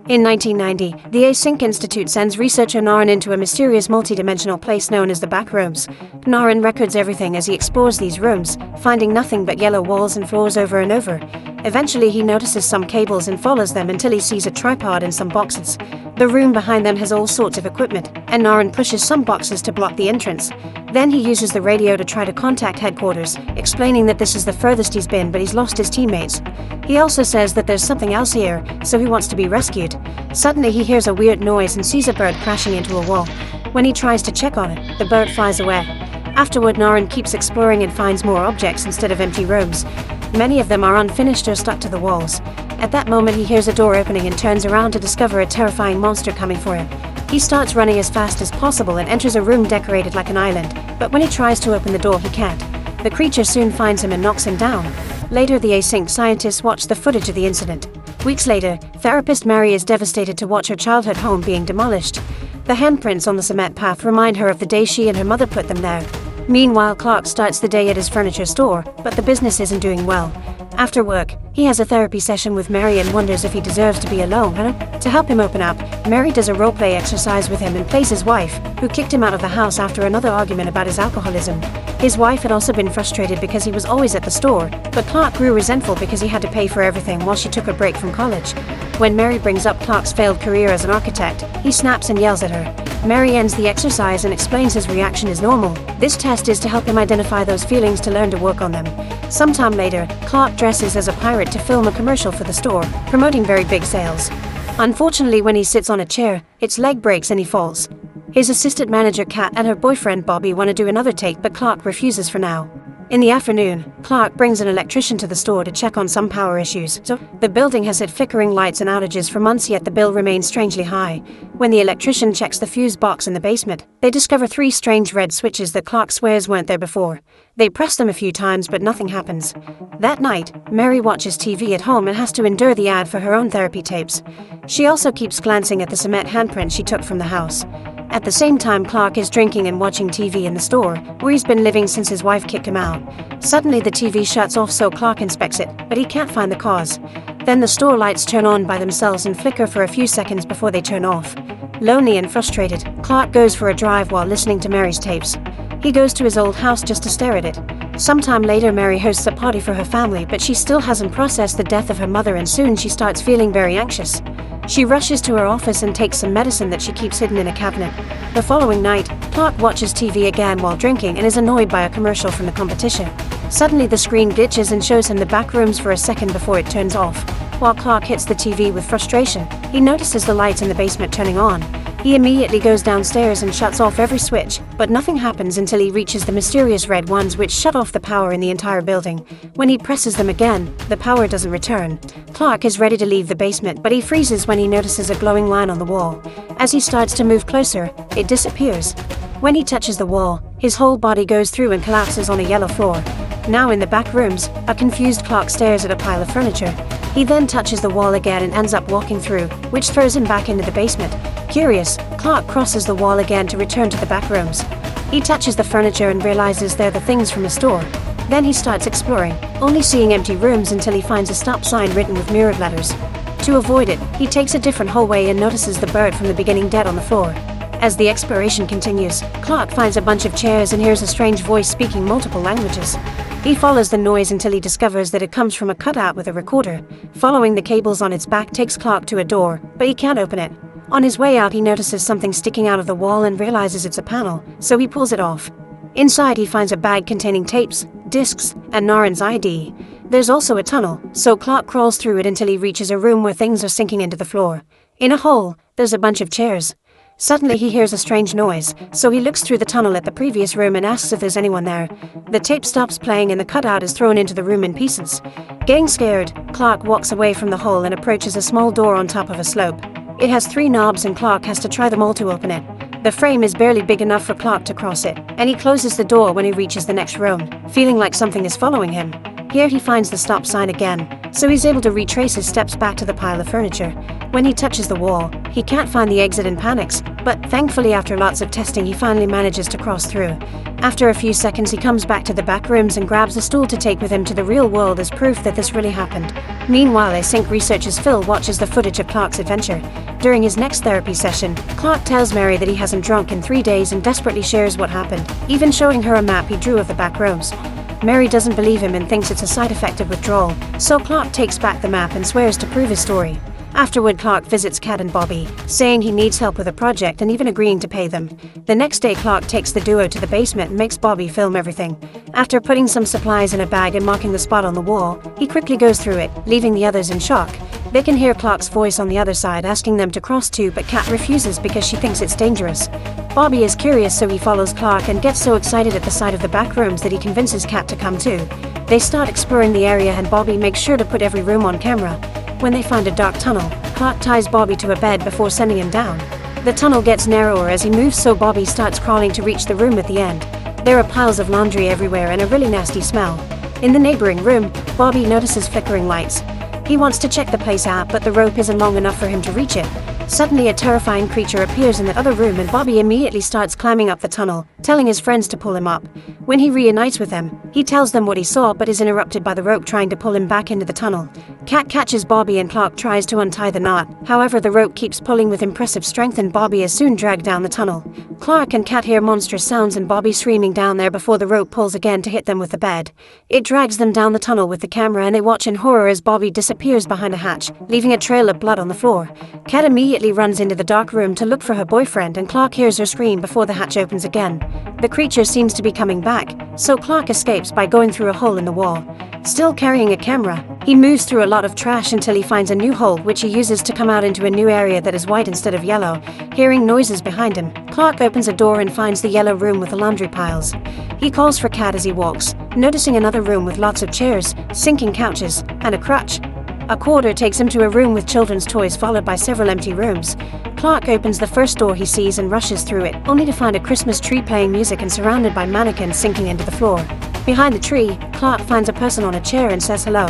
In 1990, the Async Institute sends researcher Naren into a mysterious multi-dimensional place known as the Backrooms. Naren records everything as he explores these rooms, finding nothing but yellow walls and floors over and over. Eventually he notices some cables and follows them until he sees a tripod and some boxes. The room behind them has all sorts of equipment, and Naren pushes some boxes to block the entrance. Then he uses the radio to try to contact headquarters, explaining that this is the furthest he's been but he's lost his teammates. He also says that there's something else here, so he wants to be rescued. Suddenly he hears a weird noise and sees a bird crashing into a wall. When he tries to check on it, the bird flies away. Afterward, Naren keeps exploring and finds more objects instead of empty rooms. Many of them are unfinished or stuck to the walls. At that moment he hears a door opening and turns around to discover a terrifying monster coming for him. He starts running as fast as possible and enters a room decorated like an island, but when he tries to open the door he can't. The creature soon finds him and knocks him down. Later the Async scientists watch the footage of the incident. Weeks later, therapist Mary is devastated to watch her childhood home being demolished. The handprints on the cement path remind her of the day she and her mother put them there. Meanwhile, Clark starts the day at his furniture store, but the business isn't doing well. After work, he has a therapy session with Mary and wonders if he deserves to be alone. To help him open up, Mary does a roleplay exercise with him and plays his wife, who kicked him out of the house after another argument about his alcoholism. His wife had also been frustrated because he was always at the store, but Clark grew resentful because he had to pay for everything while she took a break from college. When Mary brings up Clark's failed career as an architect, he snaps and yells at her. Mary ends the exercise and explains his reaction is normal. This test is to help him identify those feelings to learn to work on them. Sometime later, Clark dresses as a pirate to film a commercial for the store, promoting very big sales. Unfortunately, when he sits on a chair, its leg breaks and he falls. His assistant manager Kat and her boyfriend Bobby want to do another take, but Clark refuses for now. In the afternoon, Clark brings an electrician to the store to check on some power issues. So, the building has had flickering lights and outages for months, yet the bill remains strangely high. When the electrician checks the fuse box in the basement, they discover 3 strange red switches that Clark swears weren't there before. They press them a few times but nothing happens. That night, Mary watches TV at home and has to endure the ad for her own therapy tapes. She also keeps glancing at the cement handprint she took from the house. At the same time, Clark is drinking and watching TV in the store, where he's been living since his wife kicked him out. Suddenly the TV shuts off, so Clark inspects it, but he can't find the cause. Then the store lights turn on by themselves and flicker for a few seconds before they turn off. Lonely and frustrated, Clark goes for a drive while listening to Mary's tapes. He goes to his old house just to stare at it. Sometime later, Mary hosts a party for her family, but she still hasn't processed the death of her mother, and soon she starts feeling very anxious. She rushes to her office and takes some medicine that she keeps hidden in a cabinet. The following night, Clark watches TV again while drinking and is annoyed by a commercial from the competition. Suddenly the screen glitches and shows him the back rooms for a second before it turns off. While Clark hits the TV with frustration, he notices the lights in the basement turning on. He immediately goes downstairs and shuts off every switch, but nothing happens until he reaches the mysterious red ones which shut off the power in the entire building. When he presses them again, the power doesn't return. Clark is ready to leave the basement, but he freezes when he notices a glowing line on the wall. As he starts to move closer, it disappears. When he touches the wall, his whole body goes through and collapses on a yellow floor. Now in the back rooms, a confused Clark stares at a pile of furniture. He then touches the wall again and ends up walking through, which throws him back into the basement. Curious, Clark crosses the wall again to return to the back rooms. He touches the furniture and realizes they're the things from a store. Then he starts exploring, only seeing empty rooms until he finds a stop sign written with mirrored letters. To avoid it, he takes a different hallway and notices the bird from the beginning dead on the floor. As the exploration continues, Clark finds a bunch of chairs and hears a strange voice speaking multiple languages. He follows the noise until he discovers that it comes from a cutout with a recorder. Following the cables on its back takes Clark to a door, but he can't open it. On his way out, he notices something sticking out of the wall and realizes it's a panel, so he pulls it off. Inside, he finds a bag containing tapes, discs, and Naren's ID. There's also a tunnel, so Clark crawls through it until he reaches a room where things are sinking into the floor. In a hole, there's a bunch of chairs. Suddenly he hears a strange noise, so he looks through the tunnel at the previous room and asks if there's anyone there. The tape stops playing and the cutout is thrown into the room in pieces. Getting scared, Clark walks away from the hole and approaches a small door on top of a slope. It has 3 knobs and Clark has to try them all to open it. The frame is barely big enough for Clark to cross it, and he closes the door when he reaches the next room, feeling like something is following him. Here he finds the stop sign again, so he's able to retrace his steps back to the pile of furniture. When he touches the wall, He can't find the exit and panics, but thankfully after lots of testing he finally manages to cross through. After a few seconds he comes back to the back rooms and grabs a stool to take with him to the real world as proof that this really happened. Meanwhile, Async researcher Phil watches the footage of Clark's adventure. During his next therapy session, Clark tells Mary that he hasn't drunk in 3 days and desperately shares what happened, even showing her a map he drew of the back rooms. Mary doesn't believe him and thinks it's a side effect of withdrawal, so Clark takes back the map and swears to prove his story. Afterward, Clark visits Kat and Bobby, saying he needs help with a project and even agreeing to pay them. The next day, Clark takes the duo to the basement and makes Bobby film everything. After putting some supplies in a bag and marking the spot on the wall, he quickly goes through it, leaving the others in shock. They can hear Clark's voice on the other side asking them to cross too, but Kat refuses because she thinks it's dangerous. Bobby is curious, so he follows Clark and gets so excited at the sight of the back rooms that he convinces Kat to come too. They start exploring the area and Bobby makes sure to put every room on camera. When they find a dark tunnel, Clark ties Bobby to a bed before sending him down. The tunnel gets narrower as he moves, so Bobby starts crawling to reach the room at the end. There are piles of laundry everywhere and a really nasty smell. In the neighboring room, Bobby notices flickering lights. He wants to check the place out, but the rope isn't long enough for him to reach it. Suddenly a terrifying creature appears in the other room and Bobby immediately starts climbing up the tunnel, telling his friends to pull him up. When he reunites with them, he tells them what he saw but is interrupted by the rope trying to pull him back into the tunnel. Kat catches Bobby and Clark tries to untie the knot, however the rope keeps pulling with impressive strength and Bobby is soon dragged down the tunnel. Clark and Kat hear monstrous sounds and Bobby screaming down there before the rope pulls again to hit them with the bed. It drags them down the tunnel with the camera and they watch in horror as Bobby disappears behind a hatch, leaving a trail of blood on the floor. Kat immediately runs into the dark room to look for her boyfriend and Clark hears her scream before the hatch opens again. The creature seems to be coming back, so Clark escapes by going through a hole in the wall. Still carrying a camera, he moves through a lot of trash until he finds a new hole which he uses to come out into a new area that is white instead of yellow. Hearing noises behind him, Clark opens a door and finds the yellow room with the laundry piles. He calls for Kat as he walks, noticing another room with lots of chairs, sinking couches, and a crutch. A corridor takes him to a room with children's toys followed by several empty rooms. Clark opens the first door he sees and rushes through it, only to find a Christmas tree playing music and surrounded by mannequins sinking into the floor. Behind the tree, Clark finds a person on a chair and says hello.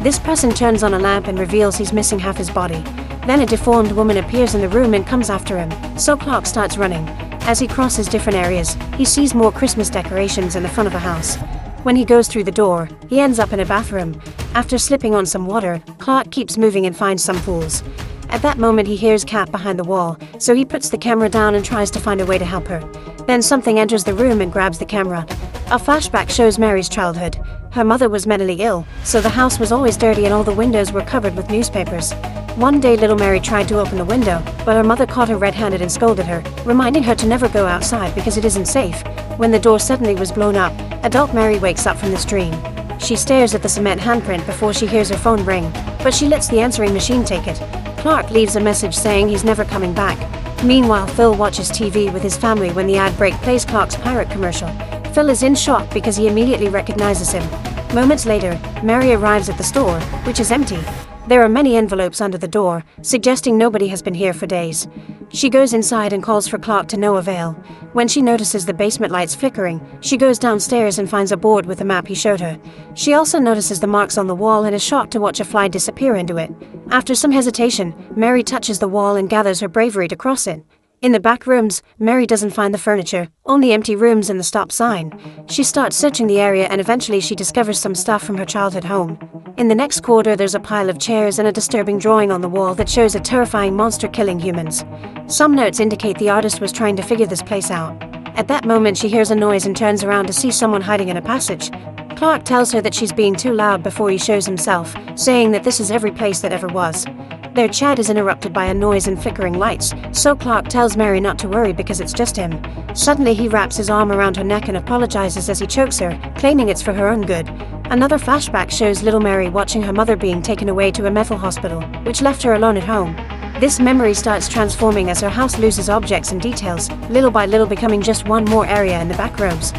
This person turns on a lamp and reveals he's missing half his body. Then a deformed woman appears in the room and comes after him, so Clark starts running. As he crosses different areas, he sees more Christmas decorations in the front of a house. When he goes through the door, he ends up in a bathroom. After slipping on some water, Clark keeps moving and finds some pools. At that moment he hears Kat behind the wall, so he puts the camera down and tries to find a way to help her. Then something enters the room and grabs the camera. A flashback shows Mary's childhood. Her mother was mentally ill, so the house was always dirty and all the windows were covered with newspapers. One day little Mary tried to open the window, but her mother caught her red-handed and scolded her, reminding her to never go outside because it isn't safe. When the door suddenly was blown up, adult Mary wakes up from this dream. She stares at the cement handprint before she hears her phone ring, but she lets the answering machine take it. Clark leaves a message saying he's never coming back. Meanwhile, Phil watches TV with his family when the ad break plays Clark's pirate commercial. Phil is in shock because he immediately recognizes him. Moments later, Mary arrives at the store, which is empty. There are many envelopes under the door, suggesting nobody has been here for days. She goes inside and calls for Clark to no avail. When she notices the basement lights flickering, she goes downstairs and finds a board with the map he showed her. She also notices the marks on the wall and is shocked to watch a fly disappear into it. After some hesitation, Mary touches the wall and gathers her bravery to cross it. In the back rooms, Mary doesn't find the furniture, only empty rooms and the stop sign. She starts searching the area and eventually she discovers some stuff from her childhood home. In the next corridor there's a pile of chairs and a disturbing drawing on the wall that shows a terrifying monster killing humans. Some notes indicate the artist was trying to figure this place out. At that moment she hears a noise and turns around to see someone hiding in a passage. Clark tells her that she's being too loud before he shows himself, saying that this is every place that ever was. Their chat is interrupted by a noise and flickering lights, so Clark tells Mary not to worry because it's just him. Suddenly he wraps his arm around her neck and apologizes as he chokes her, claiming it's for her own good. Another flashback shows little Mary watching her mother being taken away to a mental hospital, which left her alone at home. This memory starts transforming as her house loses objects and details, little by little becoming just one more area in the back rooms.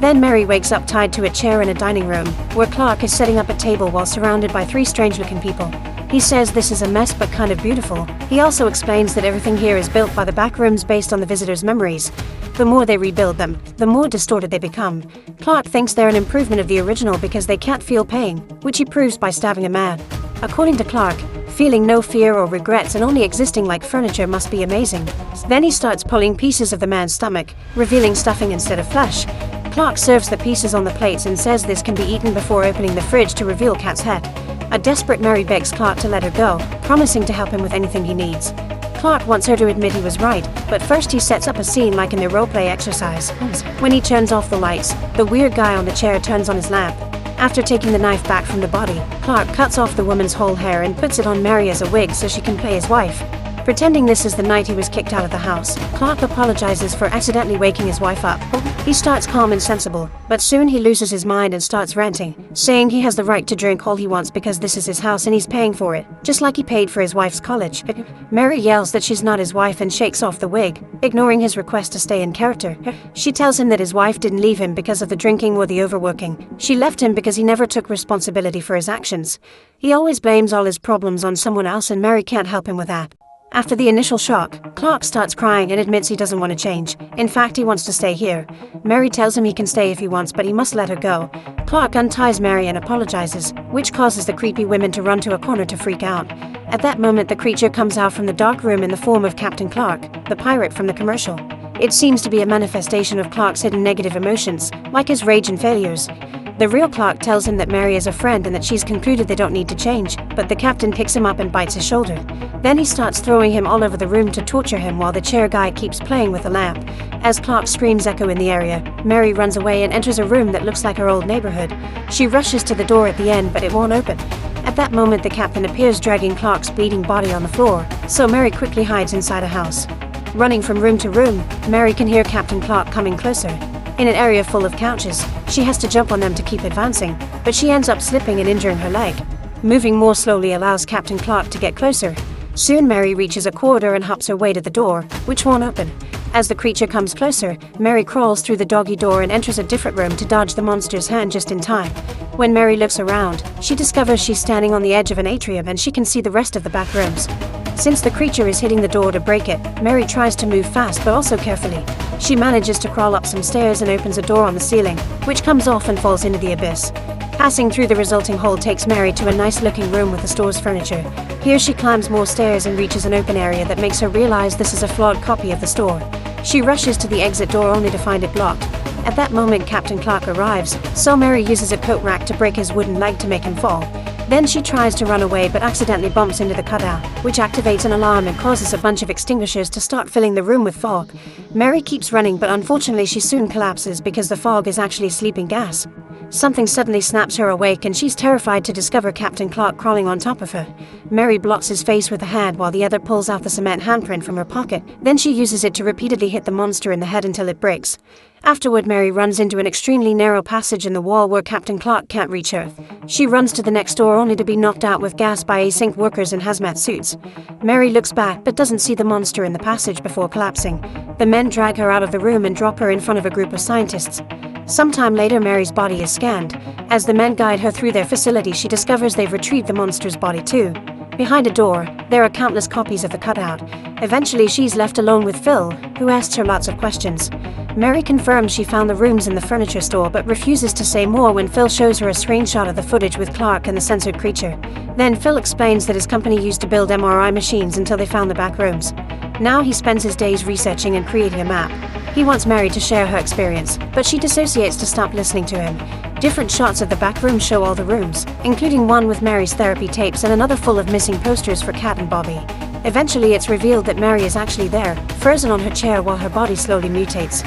Then Mary wakes up tied to a chair in a dining room, where Clark is setting up a table while surrounded by 3 strange-looking people. He says this is a mess but kind of beautiful. He also explains that everything here is built by the backrooms based on the visitors' memories. The more they rebuild them, the more distorted they become. Clark thinks they're an improvement of the original because they can't feel pain, which he proves by stabbing a man. According to Clark, feeling no fear or regrets and only existing like furniture must be amazing. Then he starts pulling pieces of the man's stomach, revealing stuffing instead of flesh. Clark serves the pieces on the plates and says this can be eaten before opening the fridge to reveal Kat's head. A desperate Mary begs Clark to let her go, promising to help him with anything he needs. Clark wants her to admit he was right, but first he sets up a scene like in their roleplay exercise. When he turns off the lights, the weird guy on the chair turns on his lamp. After taking the knife back from the body, Clark cuts off the woman's whole hair and puts it on Mary as a wig so she can play his wife. Pretending this is the night he was kicked out of the house, Clark apologizes for accidentally waking his wife up. He starts calm and sensible, but soon he loses his mind and starts ranting, saying he has the right to drink all he wants because this is his house and he's paying for it, just like he paid for his wife's college. Mary yells that she's not his wife and shakes off the wig, ignoring his request to stay in character. She tells him that his wife didn't leave him because of the drinking or the overworking. She left him because he never took responsibility for his actions. He always blames all his problems on someone else and Mary can't help him with that. After the initial shock, Clark starts crying and admits he doesn't want to change. In fact, he wants to stay here. Mary tells him he can stay if he wants, but he must let her go. Clark unties Mary and apologizes, which causes the creepy women to run to a corner to freak out. At that moment, the creature comes out from the dark room in the form of Captain Clark, the pirate from the commercial. It seems to be a manifestation of Clark's hidden negative emotions, like his rage and failures. The real Clark tells him that Mary is a friend and that she's concluded they don't need to change, but the captain picks him up and bites his shoulder. Then he starts throwing him all over the room to torture him while the chair guy keeps playing with the lamp. As Clark's screams echo in the area, Mary runs away and enters a room that looks like her old neighborhood. She rushes to the door at the end, but it won't open. At that moment, the captain appears dragging Clark's bleeding body on the floor, so Mary quickly hides inside a house. Running from room to room, Mary can hear Captain Clark coming closer. In an area full of couches, she has to jump on them to keep advancing, but she ends up slipping and injuring her leg. Moving more slowly allows Captain Clark to get closer. Soon Mary reaches a corridor and hops her way to the door, which won't open. As the creature comes closer, Mary crawls through the doggy door and enters a different room to dodge the monster's hand just in time. When Mary looks around, she discovers she's standing on the edge of an atrium and she can see the rest of the back rooms. Since the creature is hitting the door to break it, Mary tries to move fast but also carefully. She manages to crawl up some stairs and opens a door on the ceiling, which comes off and falls into the abyss. Passing through the resulting hole takes Mary to a nice-looking room with the store's furniture. Here she climbs more stairs and reaches an open area that makes her realize this is a flawed copy of the store. She rushes to the exit door only to find it blocked. At that moment, Captain Clark arrives, so Mary uses a coat rack to break his wooden leg to make him fall. Then she tries to run away but accidentally bumps into the cutout, which activates an alarm and causes a bunch of extinguishers to start filling the room with fog. Mary keeps running, but unfortunately she soon collapses because the fog is actually sleeping gas. Something suddenly snaps her awake and she's terrified to discover Captain Clark crawling on top of her. Mary blocks his face with a hand while the other pulls out the cement handprint from her pocket. Then she uses it to repeatedly hit the monster in the head until it breaks. Afterward, Mary runs into an extremely narrow passage in the wall where Captain Clark can't reach her. She runs to the next door only to be knocked out with gas by async workers in hazmat suits. Mary looks back but doesn't see the monster in the passage before collapsing. The men drag her out of the room and drop her in front of a group of scientists. Sometime later, Mary's body is scanned. As the men guide her through their facility, she discovers they've retrieved the monster's body too. Behind a door, there are countless copies of the cutout. Eventually, she's left alone with Phil, who asks her lots of questions. Mary confirms she found the rooms in the furniture store but refuses to say more when Phil shows her a screenshot of the footage with Clark and the censored creature. Then Phil explains that his company used to build MRI machines until they found the back rooms. Now he spends his days researching and creating a map. He wants Mary to share her experience, but she dissociates to stop listening to him. Different shots of the back room show all the rooms, including one with Mary's therapy tapes and another full of missing posters for Kat and Bobby. Eventually, it's revealed that Mary is actually there, frozen on her chair while her body slowly mutates.